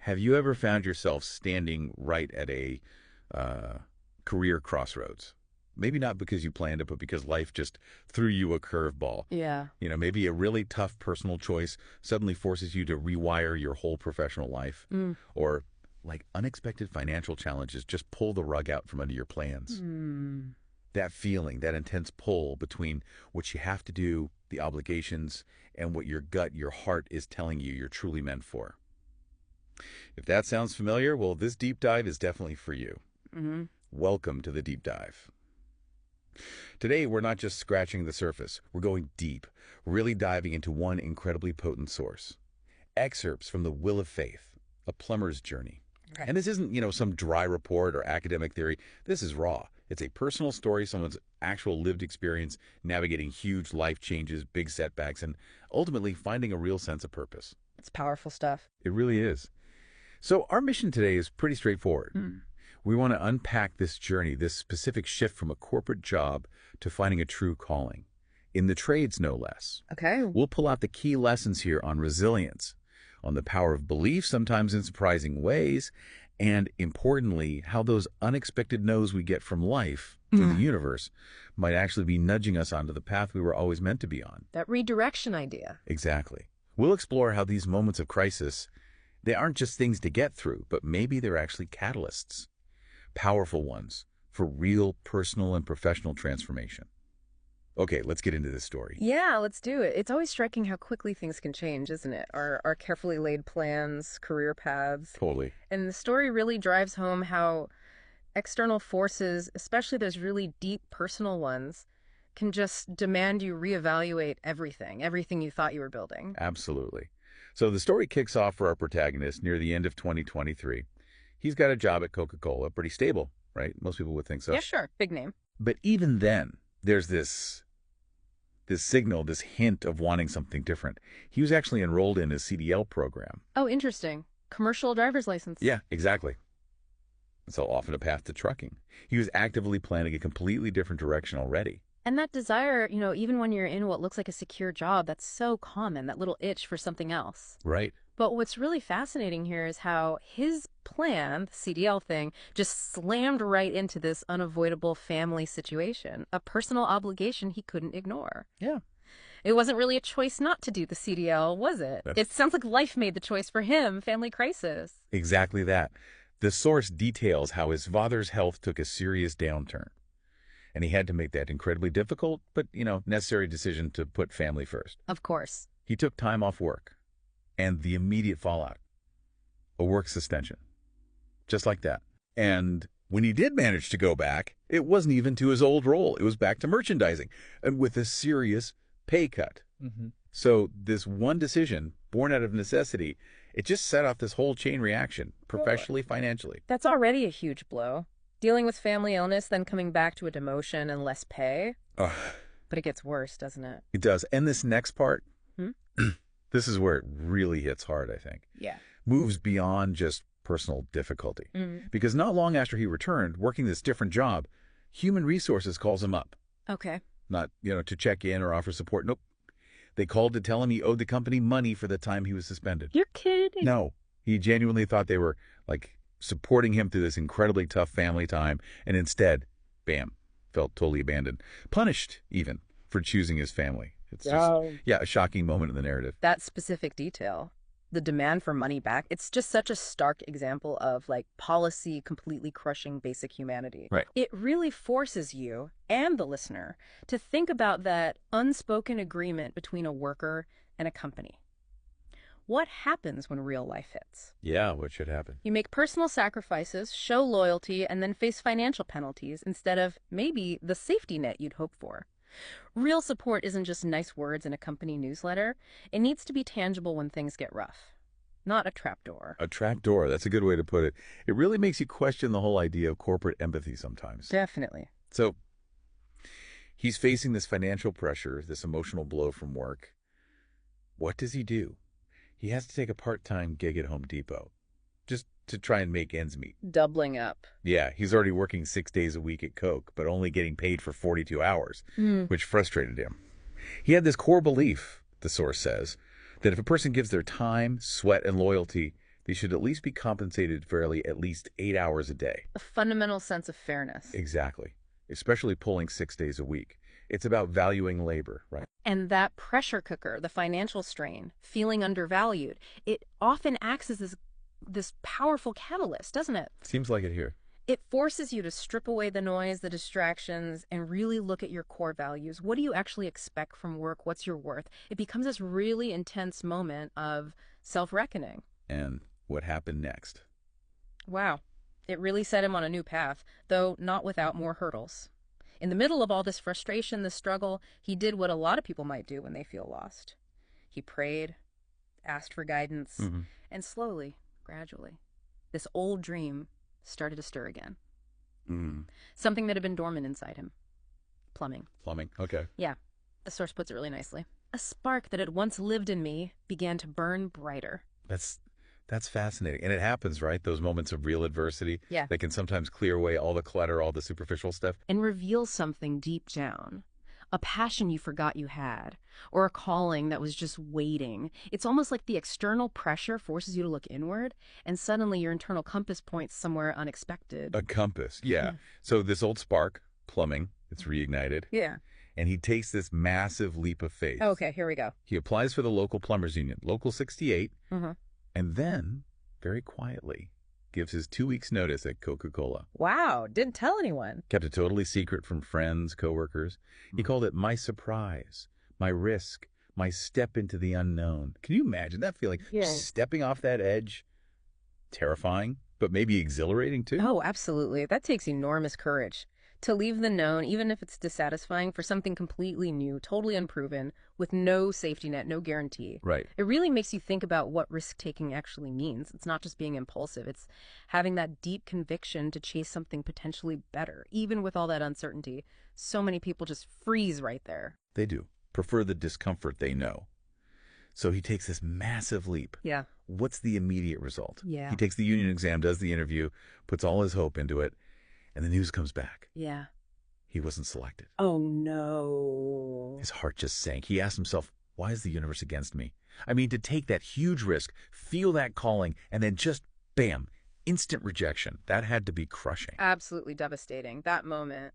Have you ever found yourself standing right at a career crossroads? Maybe not because you planned it, but because life just threw you a curveball. Yeah. Maybe a really tough personal choice suddenly forces you to rewire your whole professional life. Mm. Or like unexpected financial challenges just pull the rug out from under your plans. Mm. That feeling, that intense pull between what you have to do, the obligations, and what your gut, your heart is telling you you're truly meant for. If that sounds familiar, well, this deep dive is definitely for you. Mm-hmm. Welcome to the deep dive. Today, we're not just scratching the surface. We're going deep, really diving into one incredibly potent source. Excerpts from The Will of Faith, A Plumber's Journey. Right. And this isn't, some dry report or academic theory. This is raw. It's a personal story, someone's actual lived experience, navigating huge life changes, big setbacks, and ultimately finding a real sense of purpose. It's powerful stuff. It really is. So our mission today is pretty straightforward. We want to unpack this journey, this specific shift from a corporate job to finding a true calling. In the trades, no less. Okay. We'll pull out the key lessons here on resilience, on the power of belief, sometimes in surprising ways, and importantly, how those unexpected no's we get from life, from the universe, might actually be nudging us onto the path we were always meant to be on. That redirection idea. Exactly. We'll explore how these moments of crisis, they aren't just things to get through, but maybe they're actually catalysts, powerful ones, for real personal and professional transformation. Okay, let's get into this story. Yeah, let's do it. It's always striking how quickly things can change, isn't it? Our carefully laid plans, career paths. Totally. And the story really drives home how external forces, especially those really deep personal ones, can just demand you reevaluate everything you thought you were building. Absolutely. So the story kicks off for our protagonist near the end of 2023. He's got a job at Coca-Cola, pretty stable, right? Most people would think so. Yeah, sure. Big name. But even then, there's this signal, this hint of wanting something different. He was actually enrolled in his CDL program. Oh, interesting. Commercial driver's license. Yeah, exactly. So often a path to trucking. He was actively planning a completely different direction already. And that desire, even when you're in what looks like a secure job, that's so common, that little itch for something else. Right. But what's really fascinating here is how his plan, the CDL thing, just slammed right into this unavoidable family situation, a personal obligation he couldn't ignore. Yeah. It wasn't really a choice not to do the CDL, was it? It sounds like life made the choice for him, family crisis. Exactly that. The source details how his father's health took a serious downturn. And he had to make that incredibly difficult, but, necessary decision to put family first. Of course. He took time off work. And the immediate fallout, a work suspension, just like that. And when he did manage to go back, it wasn't even to his old role. It was back to merchandising, and with a serious pay cut. So this one decision, born out of necessity, it just set off this whole chain reaction, professionally, financially. That's already a huge blow. Dealing with family illness, then coming back to a demotion and less pay. But it gets worse, doesn't it? It does. And this next part, this is where it really hits hard, I think. Yeah. Moves beyond just personal difficulty. Because not long after he returned, working this different job, Human Resources calls him up. Okay. Not, to check in or offer support. Nope. They called to tell him he owed the company money for the time he was suspended. You're kidding. No. He genuinely thought they were, supporting him through this incredibly tough family time, and instead, bam, felt totally abandoned. Punished, even, for choosing his family. It's just, a shocking moment in the narrative. That specific detail, the demand for money back, it's just such a stark example of policy completely crushing basic humanity. Right. It really forces you and the listener to think about that unspoken agreement between a worker and a company. What happens when real life hits? Yeah, what should happen? You make personal sacrifices, show loyalty, and then face financial penalties instead of maybe the safety net you'd hope for. Real support isn't just nice words in a company newsletter. It needs to be tangible when things get rough. Not a trapdoor. A trapdoor, that's a good way to put it. It really makes you question the whole idea of corporate empathy sometimes. Definitely. So, he's facing this financial pressure, this emotional blow from work. What does he do? He has to take a part-time gig at Home Depot, just to try and make ends meet. Doubling up. Yeah, he's already working 6 days a week at Coke, but only getting paid for 42 hours, which frustrated him. He had this core belief, the source says, that if a person gives their time, sweat, and loyalty, He should at least be compensated fairly at least 8 hours a day. A fundamental sense of fairness. Exactly. Especially pulling 6 days a week. It's about valuing labor, right? And that pressure cooker, the financial strain, feeling undervalued, it often acts as this powerful catalyst, doesn't it? Seems like it here. It forces you to strip away the noise, the distractions, and really look at your core values. What do you actually expect from work? What's your worth? It becomes this really intense moment of self-reckoning. And what happened next? Wow. It really set him on a new path, though not without more hurdles. In the middle of all this frustration, this struggle, he did what a lot of people might do when they feel lost. He prayed, asked for guidance, and slowly, gradually, this old dream started to stir again. Something that had been dormant inside him. Plumbing. Plumbing, okay. Yeah, the source puts it really nicely. A spark that had once lived in me began to burn brighter. That's fascinating. And it happens, right? Those moments of real adversity Yeah. that can sometimes clear away all the clutter, all the superficial stuff. And reveal something deep down. A passion you forgot you had, or a calling that was just waiting. It's almost like the external pressure forces you to look inward, and suddenly your internal compass points somewhere unexpected. A compass, yeah. So this old spark, plumbing, it's reignited. Yeah. And he takes this massive leap of faith. Okay, here we go. He applies for the local plumbers union, Local 68, and then, very quietly, gives his 2 weeks' notice at Coca-Cola. Wow, didn't tell anyone. Kept it totally secret from friends, coworkers. He called it my surprise, my risk, my step into the unknown. Can you imagine that feeling? Yeah. Just stepping off that edge, terrifying, but maybe exhilarating too. Oh, absolutely. That takes enormous courage. To leave the known, even if it's dissatisfying, for something completely new, totally unproven, with no safety net, no guarantee. Right. It really makes you think about what risk-taking actually means. It's not just being impulsive. It's having that deep conviction to chase something potentially better, even with all that uncertainty. So many people just freeze right there. They do. Prefer the discomfort they know. So he takes this massive leap. Yeah. What's the immediate result? Yeah. He takes the union exam, does the interview, puts all his hope into it, and the news comes back. Yeah. He wasn't selected. Oh, no. His heart just sank. He asked himself, why is the universe against me? I mean, to take that huge risk, feel that calling, and then just, bam, instant rejection. That had to be crushing. Absolutely devastating. That moment.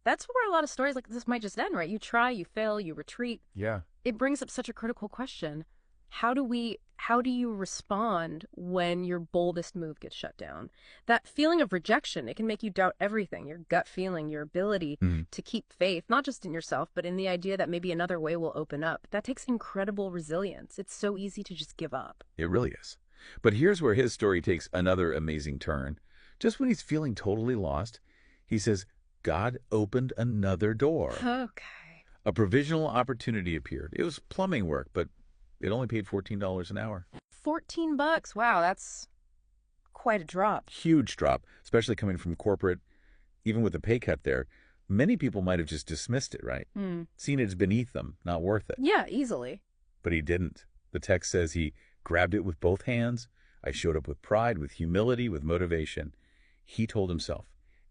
That's where a lot of stories like this might just end, right? You try, you fail, you retreat. Yeah. It brings up such a critical question. How do you respond when your boldest move gets shut down? That feeling of rejection, it can make you doubt everything, your gut feeling, your ability to keep faith, not just in yourself, but in the idea that maybe another way will open up. That takes incredible resilience. It's so easy to just give up. It really is. But here's where his story takes another amazing turn. Just when he's feeling totally lost, he says, God opened another door. Okay. A provisional opportunity appeared. It was plumbing work, but it only paid $14 an hour. $14. Wow, that's quite a drop. Huge drop, especially coming from corporate. Even with the pay cut there, many people might have just dismissed it, right? Seen it as beneath them, not worth it. Yeah, easily. But he didn't. The text says he grabbed it with both hands. I showed up with pride, with humility, with motivation. He told himself,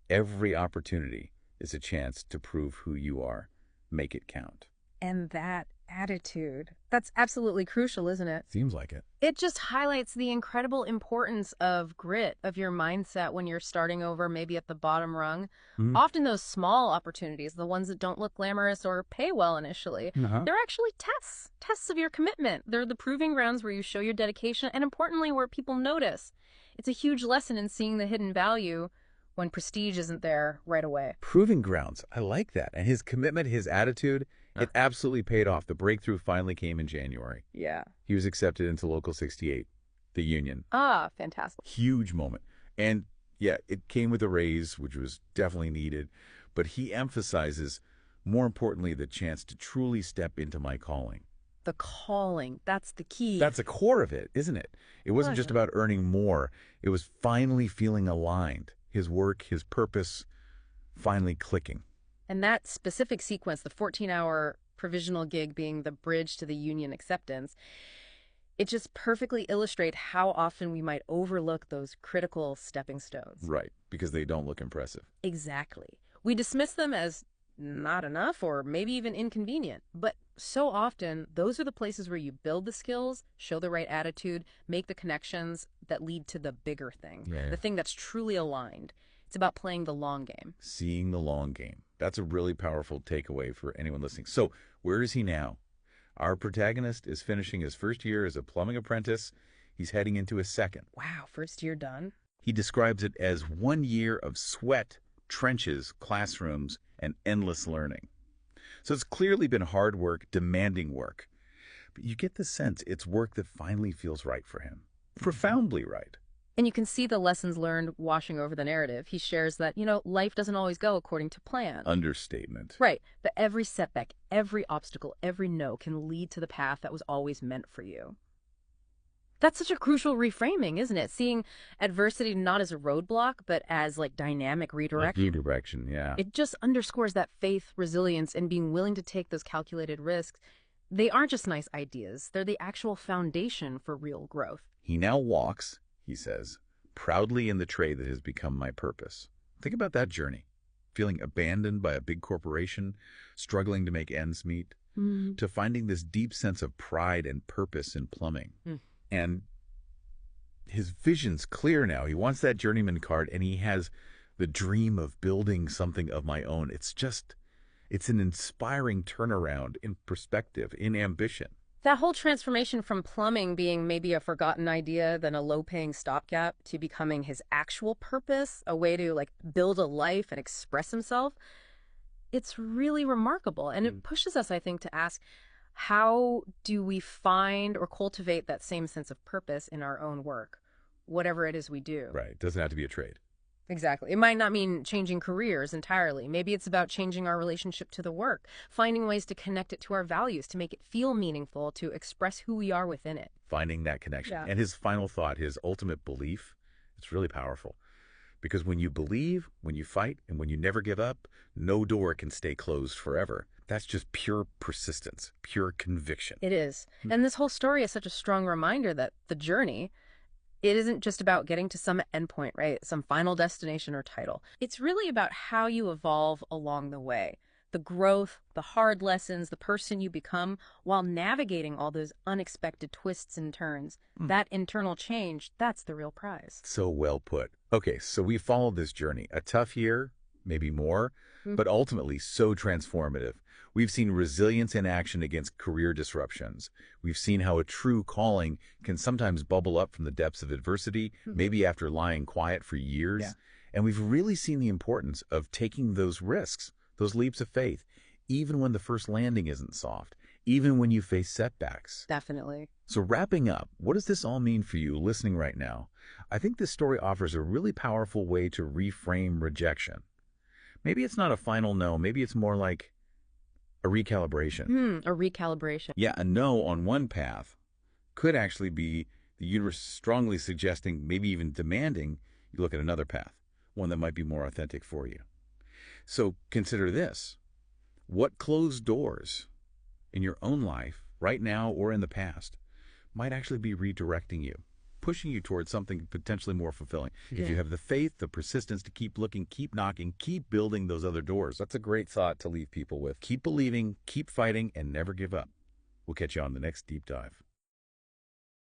every opportunity is a chance to prove who you are. Make it count. And that attitude, that's absolutely crucial, isn't it? Seems like it. It just highlights the incredible importance of grit, of your mindset when you're starting over, maybe at the bottom rung. Often those small opportunities, the ones that don't look glamorous or pay well initially, they're actually tests of your commitment. They're the proving grounds where you show your dedication and, importantly, where people notice. It's a huge lesson in seeing the hidden value when prestige isn't there right away. Proving grounds. I like that. And his commitment, his attitude, it absolutely paid off. The breakthrough finally came in January. Yeah. He was accepted into Local 68, the union. Ah, fantastic. Huge moment. And yeah, it came with a raise, which was definitely needed. But he emphasizes, more importantly, the chance to truly step into my calling. The calling, that's the key. That's the core of it, isn't it? It wasn't just about earning more. It was finally feeling aligned. His work, his purpose, finally clicking. And that specific sequence, the 14-hour provisional gig being the bridge to the union acceptance, it just perfectly illustrates how often we might overlook those critical stepping stones. Right, because they don't look impressive. Exactly. We dismiss them as not enough or maybe even inconvenient. But so often, those are the places where you build the skills, show the right attitude, make the connections that lead to the bigger thing, Yeah. the thing that's truly aligned. It's about playing the long game. Seeing the long game. That's a really powerful takeaway for anyone listening. So, where is he now? Our protagonist is finishing his first year as a plumbing apprentice. He's heading into his second. Wow, first year done? He describes it as 1 year of sweat, trenches, classrooms, and endless learning. So it's clearly been hard work, demanding work. But you get the sense it's work that finally feels right for him. Profoundly right. And you can see the lessons learned washing over the narrative. He shares that, life doesn't always go according to plan. Understatement. Right. But every setback, every obstacle, every no can lead to the path that was always meant for you. That's such a crucial reframing, isn't it? Seeing adversity not as a roadblock, but as dynamic redirection. Redirection, yeah. It just underscores that faith, resilience, and being willing to take those calculated risks. They aren't just nice ideas. They're the actual foundation for real growth. He now walks, he says, proudly in the trade that has become my purpose. Think about that journey. Feeling abandoned by a big corporation, struggling to make ends meet, to finding this deep sense of pride and purpose in plumbing. And his vision's clear now. He wants that journeyman card, and he has the dream of building something of my own. It's an inspiring turnaround in perspective, in ambition. That whole transformation from plumbing being maybe a forgotten idea, then a low-paying stopgap, to becoming his actual purpose, a way to build a life and express himself, it's really remarkable. And it pushes us, I think, to ask, how do we find or cultivate that same sense of purpose in our own work, whatever it is we do? Right. It doesn't have to be a trade. Exactly. It might not mean changing careers entirely. Maybe it's about changing our relationship to the work, finding ways to connect it to our values, to make it feel meaningful, to express who we are within it. Finding that connection. Yeah. And his final thought, his ultimate belief, it's really powerful. Because when you believe, when you fight, and when you never give up, no door can stay closed forever. That's just pure persistence, pure conviction. It is. And this whole story is such a strong reminder that the journey, it isn't just about getting to some endpoint, right? Some final destination or title. It's really about how you evolve along the way. The growth, the hard lessons, the person you become while navigating all those unexpected twists and turns. That internal change, that's the real prize. So well put. Okay, so we followed this journey. A tough year, maybe more, but ultimately so transformative. We've seen resilience in action against career disruptions. We've seen how a true calling can sometimes bubble up from the depths of adversity, maybe after lying quiet for years. Yeah. And we've really seen the importance of taking those risks, those leaps of faith, even when the first landing isn't soft, even when you face setbacks. Definitely. So wrapping up, what does this all mean for you listening right now? I think this story offers a really powerful way to reframe rejection. Maybe it's not a final no. Maybe it's more like a recalibration. A recalibration. Yeah, a no on one path could actually be the universe strongly suggesting, maybe even demanding, you look at another path, one that might be more authentic for you. So consider this. What closed doors in your own life, right now or in the past, might actually be redirecting you, pushing you towards something potentially more fulfilling? If you have the faith, the persistence to keep looking, keep knocking, keep building those other doors. That's a great thought to leave people with. Keep believing, keep fighting, and never give up. We'll catch you on the next Deep Dive.